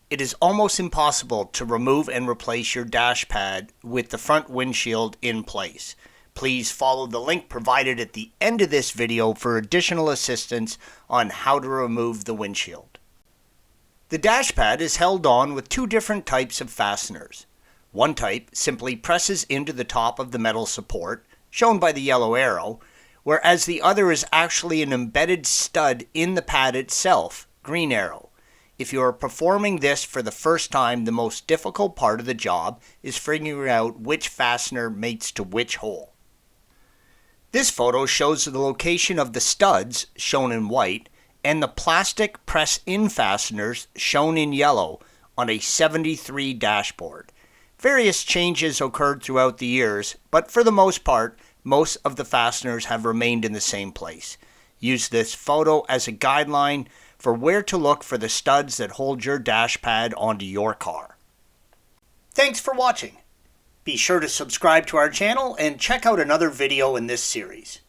It is almost impossible to remove and replace your dash pad with the front windshield in place. Please follow the link provided at the end of this video for additional assistance on how to remove the windshield. The dash pad is held on with two different types of fasteners. One type simply presses into the top of the metal support, shown by the yellow arrow, whereas the other is actually an embedded stud in the pad itself, green arrow. If you are performing this for the first time, the most difficult part of the job is figuring out which fastener mates to which hole. This photo shows the location of the studs, shown in white, and the plastic press-in fasteners, shown in yellow, on a 73 dashboard. Various changes occurred throughout the years, but for the most part, most of the fasteners have remained in the same place. Use this photo as a guideline for where to look for the studs that hold your dash pad onto your car. Thanks for watching. Be sure to subscribe to our channel and check out another video in this series.